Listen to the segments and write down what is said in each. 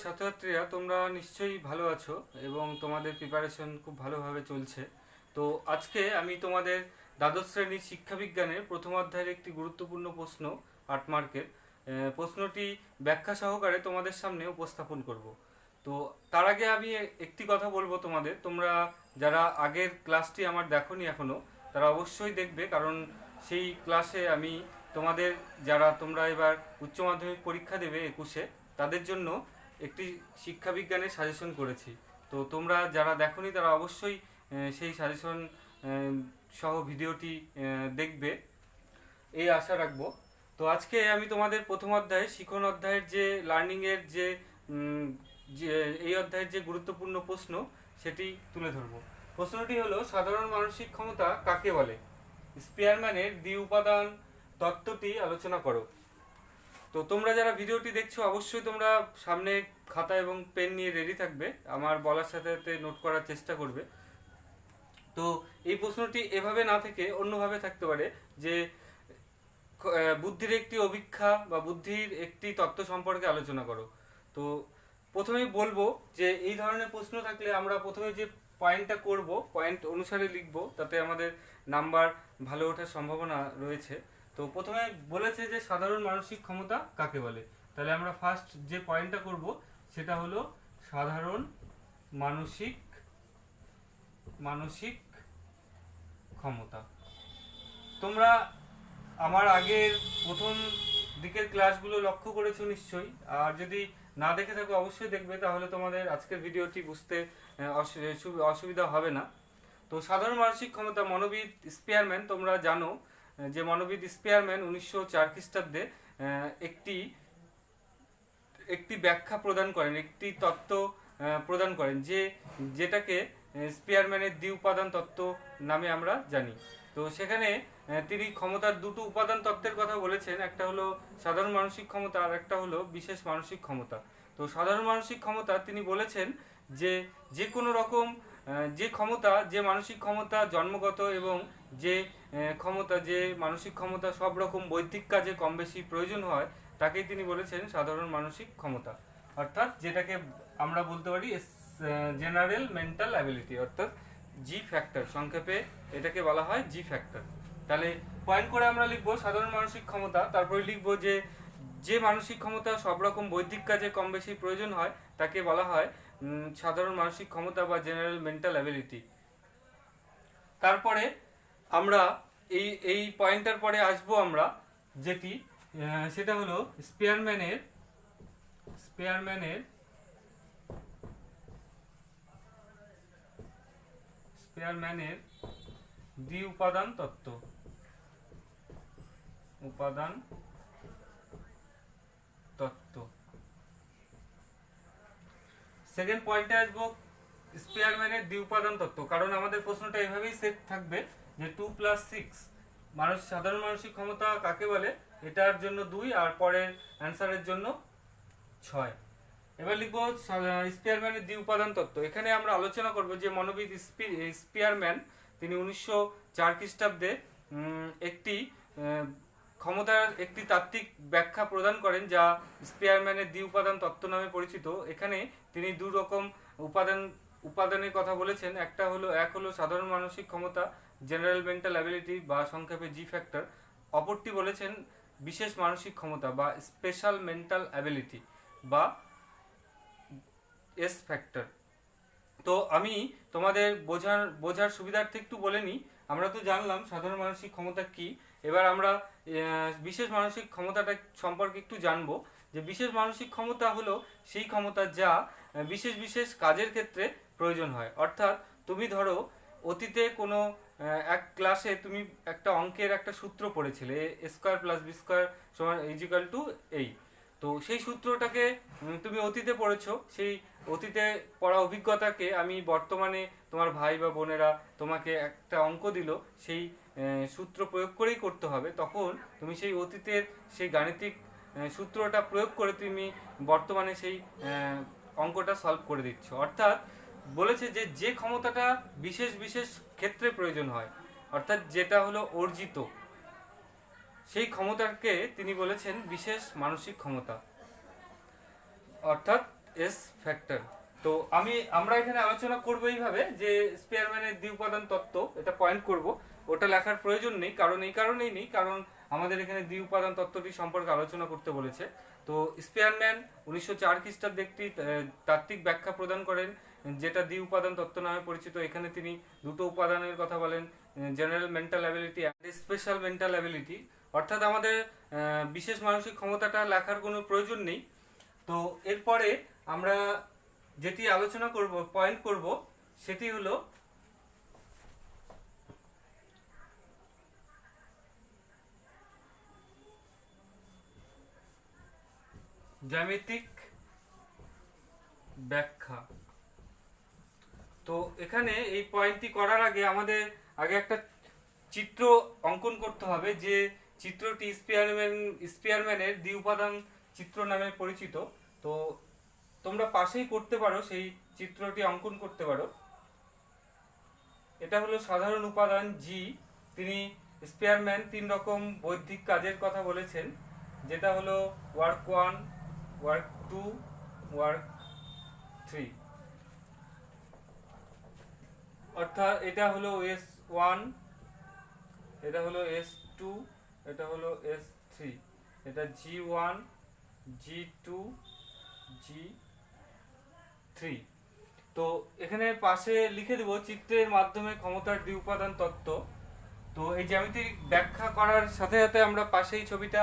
ছাত্রছাত্রীরা, তোমরা নিশ্চয়ই ভালো আছো এবং তোমাদের প্রিপারেশন খুব ভালোভাবে চলছে। তো আজকে আমি তোমাদের দ্বাদশ শ্রেণীর শিক্ষাবিজ্ঞানের প্রথম অধ্যায়ের একটি গুরুত্বপূর্ণ প্রশ্ন, 8 মার্কের প্রশ্নটি ব্যাখ্যা সহকারে তোমাদের সামনে উপস্থাপন করব। তো তার আগে আমি একটি কথা বলবো তোমাদের, তোমরা যারা আগের ক্লাসটি আমার দেখোনি এখনো, তারা অবশ্যই দেখবে, কারণ সেই ক্লাসে আমি তোমাদের, যারা তোমরা এবার উচ্চ মাধ্যমিক পরীক্ষা দেবে 21-এ, তাদের জন্য একটি শিক্ষাবিজ্ঞানের সাজেশন করেছি। তো তোমরা যারা দেখোনি তারা অবশ্যই সেই সাজেশন সহ ভিডিওটি দেখবে, এই আশা রাখবো। তো আজকে আমি তোমাদের প্রথম অধ্যায়ে শিখন অধ্যায়ের যে লার্নিংয়ের যে এই অধ্যায়ের যে গুরুত্বপূর্ণ প্রশ্ন সেটি তুলে ধরবো। প্রশ্নটি হলো, সাধারণ মানসিক ক্ষমতা কাকে বলে? স্পিয়ারম্যানের দ্বি উপাদান তত্ত্বটি আলোচনা করো। তো তোমরা যারা ভিডিওটি দেখছো অবশ্যই তোমরা সামনে খাতা এবং পেন নিয়ে রেডি থাকবে, আমার বলার সাথে সাথে নোট করার চেষ্টা করবে। তো এই প্রশ্নটি এভাবে না থেকে অন্যভাবে থাকতে পারে যে বুদ্ধির একটি অভিক্ষা বা বুদ্ধির একটি তত্ত্ব সম্পর্কে আলোচনা করো। তো প্রথমেই বলবো যে এই ধরনের প্রশ্ন থাকলে আমরা প্রথমে যে পয়েন্টটা করব, পয়েন্ট অনুসারে লিখব, তাতে আমাদের নাম্বার ভালো ওঠার সম্ভাবনা রয়েছে। তো প্রথমে বলেছে যে সাধারণ মানসিক ক্ষমতা কাকে বলে, তাহলে আমরা ফার্স্ট যে পয়েন্টটা করব সেটা হলো সাধারণ মানসিক মানসিক ক্ষমতা। তোমরা আমার আগের প্রথম দিকের ক্লাসগুলো লক্ষ্য করেছো নিশ্চয়ই, আর যদি না দেখে থাকো অবশ্যই দেখবে, তাহলে তোমাদের আজকের ভিডিওটি বুঝতে অসুবিধা হবে না। তো সাধারণ মানসিক ক্ষমতা, মনোবিদ স্পিয়ারম্যান, তোমরা জানো যে মনোবিদ স্পিয়ারম্যান 1904 খ্রিস্টাব্দে একটি একটি ব্যাখ্যা প্রদান করেন, একটি তত্ত্ব প্রদান করেন, যেটাকে স্পিয়ারম্যানের দ্বি উপাদান তত্ত্ব নামে আমরা জানি। তো সেখানে তিনি ক্ষমতার দুটো উপাদান তত্ত্বের কথা বলেছেন, একটা হলো সাধারণ মানসিক ক্ষমতা আর একটা হলো বিশেষ মানসিক ক্ষমতা। তো সাধারণ মানসিক ক্ষমতা তিনি বলেছেন যে যে কোনো রকম যে ক্ষমতা, যে মানসিক ক্ষমতা জন্মগত এবং যে ক্ষমতা, যে মানসিক ক্ষমতা সব রকম বৌদ্ধিক কাজে কম বেশি প্রয়োজন হয়, তাকেই তিনি বলেছেন সাধারণ মানসিক ক্ষমতা, অর্থাৎ যেটাকে আমরা বলতে পারি জেনারেল মেন্টাল অ্যাবিলিটি, অর্থাৎ জি ফ্যাক্টর, সংক্ষেপে এটাকে বলা হয় জি ফ্যাক্টর। তাহলে পয়েন্ট করে আমরা লিখবো সাধারণ মানসিক ক্ষমতা, তারপরে লিখবো যে যে মানসিক ক্ষমতা সব রকম বৌদ্ধিক কাজে কম বেশি প্রয়োজন হয় তাকে বলা হয় সাধারণ মানসিক ক্ষমতা বা জেনারেল মেন্টাল অ্যাবিলিটি। তারপরে আমরা এই এই পয়েন্টটার পরে আসবো আমরা, যেটি সেটা হলো স্পিয়ারম্যানের দ্বি উপাদান তত্ত্ব। সেকেন্ড পয়েন্টে আসবো স্পিয়ারম্যানের দ্বি উপাদান তত্ত্ব, কারণ আমাদের প্রশ্নটা এভাবেই সেট থাকবে যে 2+6 সাধারণ মানসিক ক্ষমতা কাকে বলে, এটার জন্য 2 আর পরের অ্যান্সারের জন্য 6। এবার লিখবো স্পিয়ারম্যানের দ্বি উপাদান তত্ত্ব। এখানে আমরা আলোচনা করব যে মনোবিদ স্পিয়ারম্যান তিনি 1904 খ্রিস্টাব্দে একটি ক্ষমতার একটি তাত্ত্বিক ব্যাখ্যা প্রদান করেন, যা স্পিয়ারম্যানের দ্বি উপাদান তত্ত্ব নামে পরিচিত। এখানে তিনি দু রকম উপাদানের কথা বলেছেন, এক হলো সাধারণ মানসিক ক্ষমতা জেনারেল মেন্টাল অ্যাবিলিটি বা সংক্ষেপে জি ফ্যাক্টর, অপরটি বলেছেন বিশেষ মানসিক ক্ষমতা বা স্পেশাল মেন্টাল অ্যাবিলিটি বা এস ফ্যাক্টর। তো আমি তোমাদের বোঝার সুবিধার্থে একটু বলে নিই। আমরা তো জানলাম সাধারণ মানসিক ক্ষমতা কি, এবার আমরা বিশেষ মানসিক ক্ষমতাটা সম্পর্কে একটু জানবো। যে বিশেষ মানসিক ক্ষমতা হলো সেই ক্ষমতা যা বিশেষ বিশেষ কাজের ক্ষেত্রে প্রয়োজন হয়। অর্থাৎ তুমি ধরো অতীতে কোনো এক ক্লাসে তুমি একটা অঙ্কের একটা সূত্র পড়েছিলে, a² + b² = 8। তো সেই সূত্রটাকে তুমি অতীতে পড়েছো, সেই অতীতে পড়া অভিজ্ঞতাকে আমি বর্তমানে তোমার ভাই বা বোনেরা তোমাকে একটা অঙ্ক দিল, সেই সূত্র প্রয়োগ করেই করতে হবে, তখন তুমি সেই অতীতের সেই গাণিতিক সূত্রটা প্রয়োগ করে তুমি বর্তমানে সেই অঙ্কটা সলভ করে দিচ্ছ। অর্থাৎ বলেছে যে যে ক্ষমতাটা বিশেষ বিশেষ ক্ষেত্রে প্রয়োজন হয়, অর্থাৎ যেটা হলো অর্জিত, সেই ক্ষমতাকে তিনি বলেছেন বিশেষ মানসিক ক্ষমতা। অর্থাৎ এস ফ্যাক্টর। তো আমরা এখানে আলোচনা করবো এইভাবে যে স্পিয়ারম্যানের দ্বি উপাদান তত্ত্ব, এটা পয়েন্ট করব, ওটা লেখার প্রয়োজন নেই, কারণ এই কারণেই নেই কারণ আমাদের এখানে দ্বি উপাদান তত্ত্বটি সম্পর্কে আলোচনা করতে বলেছে। তো স্পিয়ারম্যান 1904 খ্রিস্টাব্দে একটি তাত্ত্বিক ব্যাখ্যা প্রদান করেন যেটা দ্বি উপাদান তত্ত্ব নামে পরিচিত। এখানে তিনি দুটো উপাদানের কথা বলেন, general mental ability and special mental ability, অর্থাৎ আমাদের বিশেষ মানসিক ক্ষমতাটা লেখার কোনো প্রয়োজন নেই। তো এরপরে আমরা যেটি আলোচনা করব, পয়েন্ট করব, সেটি হলো জ্যামিতিক ব্যাখ্যা। তো এখানে এই পয়েন্টটি করার আগে আমাদের আগে একটা চিত্র অঙ্কন করতে হবে, যে চিত্রটি স্পিয়ারম্যানের দ্বি উপাদান চিত্র নামে পরিচিত। তো তোমরা পাশেই করতে পারো, সেই চিত্রটি অঙ্কন করতে পারো। এটা হলো সাধারণ উপাদান জি। তিনি স্পিয়ারম্যান 3 রকম বৌদ্ধিক কাজের কথা বলেছেন, যেটা হলো ওয়ার্ক 1, ওয়ার্ক 2, ওয়ার্ক 3। অর্থাৎ এটা হলো S1, এটা হলো S2, এটা হলো S3, এটা G1, G2, G3। তো এখানে পাশে লিখে দেব চিত্রের মাধ্যমে ক্ষমতার দ্বি উপাদান তত্ত্ব। তো এই জ্যামিতিক ব্যাখ্যা করার সাথে সাথে আমরা পাশে এই ছবিটা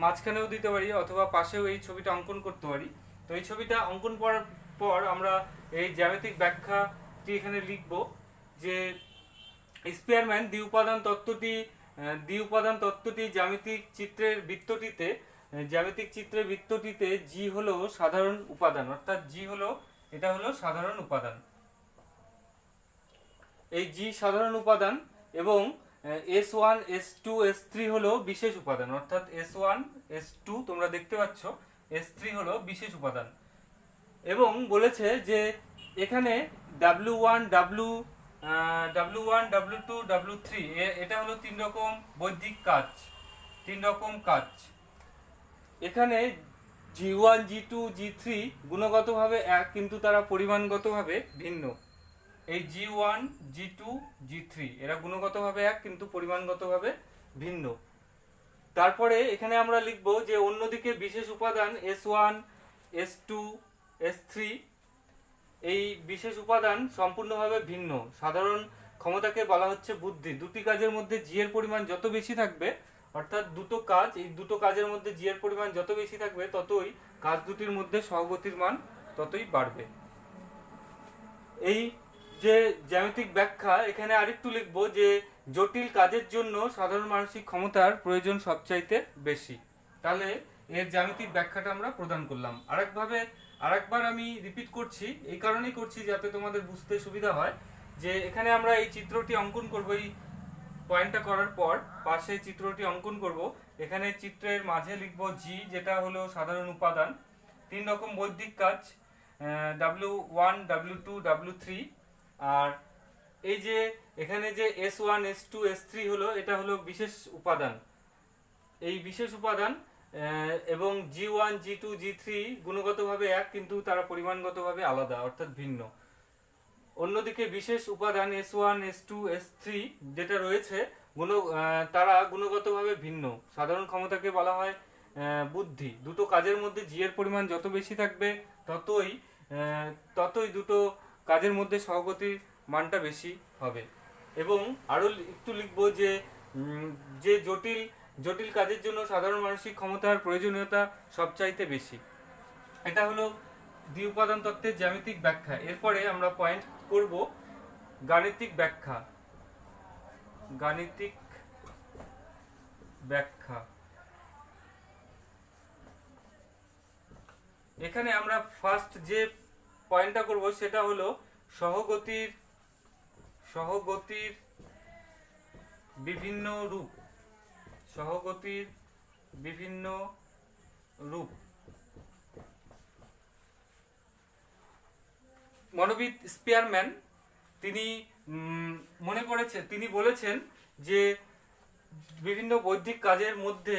মাঝখানেও দিতে পারি, অথবা পাশেও এই ছবিটা অঙ্কন করতে পারি। তো এই ছবিটা অঙ্কন করার পর আমরা এই জ্যামিতিক ব্যাখ্যাটি এখানে লিখব, যে স্পিয়ারম্যান দ্বি উপাদান তত্ত্বটি জ্যামিতিক চিত্রের বৃত্তটিতে জি হলো সাধারণ উপাদান, অর্থাৎ এটা হলো সাধারণ উপাদান। এই জি সাধারণ উপাদান এবং S1, S2, S3 হলো বিশেষ উপাদান, অর্থাৎ S1, S2 তোমরা দেখতে পাচ্ছ, S3 হলো বিশেষ উপাদান। এবং বলেছে যে এখানে W1, W2, W3 এটা হলো 3 রকম বৌদ্ধিক কাজ, 3 রকম কাজ। এখানে G1, G2, G3 গুণগতভাবে এক, কিন্তু তারা পরিমাণগতভাবে ভিন্ন। এই G1, G2, G3 এরা গুণগতভাবে এক, কিন্তু পরিমাণগতভাবে ভিন্ন। তারপরে এখানে আমরা লিখব যে অন্যদিকে বিশেষ উপাদান S1, S2, S3, এই বিশেষ উপাদান সম্পূর্ণভাবে ভিন্ন। সাধারণ ক্ষমতাকে বলা হচ্ছে বুদ্ধি। দুটি কাজের মধ্যে জি এর পরিমাণ যত বেশি থাকবে, অর্থাৎ এই দুটো কাজের মধ্যে জি এর পরিমাণ যত বেশি থাকবে, ততই কাজ দুটির মধ্যে সহগতির মান ততই বাড়বে। এই যে জ্যামিতিক ব্যাখ্যা, এখানে আরেকটু লিখব যে জটিল কাজের জন্য সাধারণ মানসিক ক্ষমতার প্রয়োজন সবচাইতে বেশি। তাহলে এর জ্যামিতিক ব্যাখ্যাটা আমরা প্রদান করলাম। আরেকবার আমি রিপিট করছি, এই কারণেই করছি যাতে তোমাদের বুঝতে সুবিধা হয়, যে এখানে আমরা এই চিত্রটি অঙ্কন করব। এই পয়েন্টটা করার পর পাশে চিত্রটি অঙ্কন করব। এখানে চিত্রের মাঝে লিখব জি, যেটা হলো সাধারণ উপাদান, 3 রকম বৌদ্ধিক কাজ, W1, W2, W3। আর এই যে এখানে যে S1, S2, S3 হলো, এটা হলো বিশেষ উপাদান। এই বিশেষ উপাদান এবং G1, G2, G3 গুণগতভাবে এক, কিন্তু তারা পরিমাণগতভাবে আলাদা, অর্থাৎ ভিন্ন। অন্যদিকে বিশেষ উপাদান S1, S2, S3 যেটা রয়েছে, তারা গুণগতভাবে ভিন্ন। সাধারণ ক্ষমতাকে বলা হয় বুদ্ধি। দুটো কাজের মধ্যে জি এর পরিমাণ যত বেশি থাকবে, ততই দুটো কাজের মধ্যে সহগতির মানটা বেশি হবে। এবং আরও একটু লিখব যে জটিল কাজের জন্য সাধারণ মানসিক ক্ষমতার প্রয়োজনীয়তা সবচাইতে বেশি। এটা হলো দ্বি উপাদান তত্ত্বের জ্যামিতিক ব্যাখ্যা। এরপরে আমরা পয়েন্ট করব গাণিতিক ব্যাখ্যা। এখানে আমরা ফার্স্ট যে পয়েন্টটা করব সেটা হলো সহগতির বিভিন্ন রূপ। মনোবিদ স্পিয়ারম্যান তিনি বলেছেন যে বিভিন্ন বৌদ্ধিক কাজের মধ্যে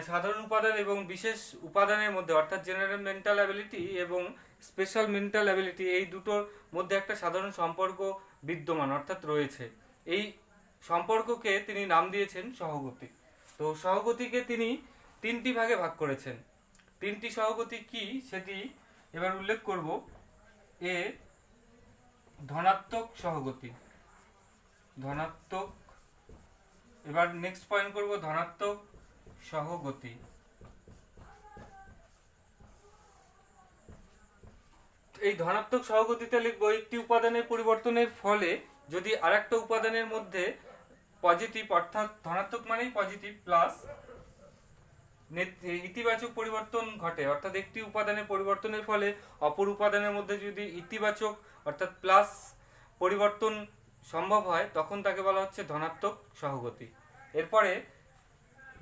সাধারণ উপাদান এবং বিশেষ উপাদানের মধ্যে, অর্থাৎ জেনারেল মেন্টাল অ্যাবিলিটি এবং স্পেশাল মেন্টাল অ্যাবিলিটি, এই দুটোর মধ্যে একটা সাধারণ সম্পর্ক বিদ্যমান অর্থাৎ রয়েছে। এই সম্পর্ককে তিনি নাম দিয়েছেন সহগতি। তো সহগতিকে তিনি তিনটি ভাগে ভাগ করেছেন। তিনটি সহগতি কি সেটি এবার উল্লেখ করব। এ ধনাত্মক সহগতি, ধনাত্মক। এবার নেক্সট পয়েন্ট করব ধনাত্মক সহগতি। এই ধনাত্মক সহগতিতে লিখব একটি উপাদানের পরিবর্তনের ফলে যদি আরেকটা উপাদানের মধ্যে পজিটিভ, অর্থাৎ ধনাত্মক মানেই পজিটিভ, প্লাস ইতিবাচক পরিবর্তন ঘটে, অর্থাৎ একটি উপাদানের পরিবর্তনের ফলে অপর উপাদানের মধ্যে যদি ইতিবাচক অর্থাৎ প্লাস পরিবর্তন সম্ভব হয়, তখন তাকে বলা হচ্ছে ধনাত্মক সহগতি। এরপরে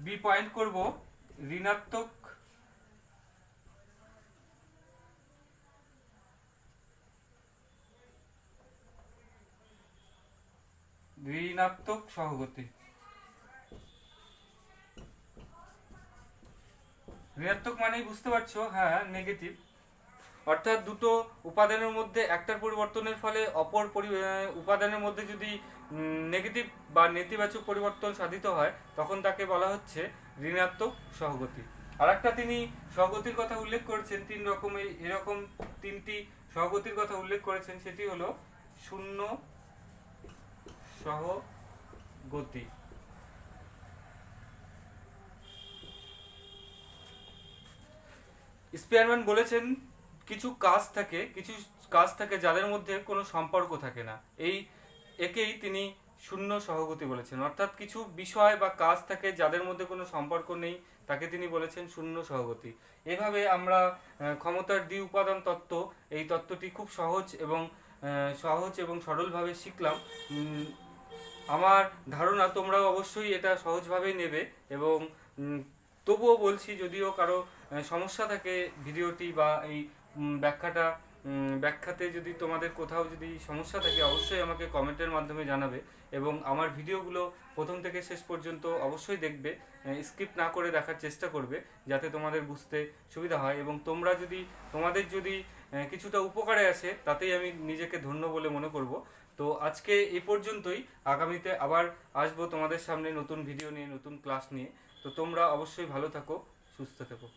বি পয়েন্ট করব ঋণাত্মক সহগতি। ঋণাত্মক মানেই বুঝতে পারছো, হ্যাঁ, নেগেটিভ, অর্থাৎ দুটো উপাদানের মধ্যে একটার পরিবর্তনের ফলে অপর উপাদানের মধ্যে যদি নেগেটিভ বা নেতিবাচক পরিবর্তন সাধিত হয়, তখন তাকে বলা হচ্ছে ঋণাত্মক সহগতি। আর একটা তিনি সহগতির কথা উল্লেখ করেছেন, তিন রকমের, এরকম তিনটি সহগতির কথা উল্লেখ করেছেন, সেটি হলো শূন্য সহগতি। স্পিয়ারম্যান বলেছেন কিছু কাজ থাকে যাদের মধ্যে কোনো সম্পর্ক থাকে না, একেই তিনি শূন্য সহগতি বলেছেন। অর্থাৎ কিছু বিষয় বা কাজ থাকে যাদের মধ্যে কোনো সম্পর্ক নেই, তাকে তিনি বলেছেন শূন্য সহগতি। এভাবে আমরা ক্ষমতার দ্বি উপাদান তত্ত্ব, এই তত্ত্বটি খুব সহজ এবং সরলভাবে শিখলাম। আমার ধারণা তোমরাও অবশ্যই এটা সহজভাবেই নেবে, এবং তবুও বলছি, যদিও কারো সমস্যা থাকে ভিডিওটি বা এই ব্যাখ্যাতে যদি তোমাদের কোথাও যদি সমস্যা থাকে, অবশ্যই আমাকে কমেন্টের মাধ্যমে জানাবে, এবং আমার ভিডিওগুলো প্রথম থেকে শেষ পর্যন্ত অবশ্যই দেখবে, স্কিপ না করে দেখার চেষ্টা করবে, যাতে তোমাদের বুঝতে সুবিধা হয়, এবং তোমাদের যদি কিছুটা উপকারে আসে, তাতেই আমি নিজেকে ধন্য বলে মনে করব। তো আজকে এই পর্যন্তই। আগামীতে আবার আসবো তোমাদের সামনে নতুন ভিডিও নিয়ে, নতুন ক্লাস নিয়ে। তো তোমরা অবশ্যই ভালো থাকো, সুস্থ থেকো।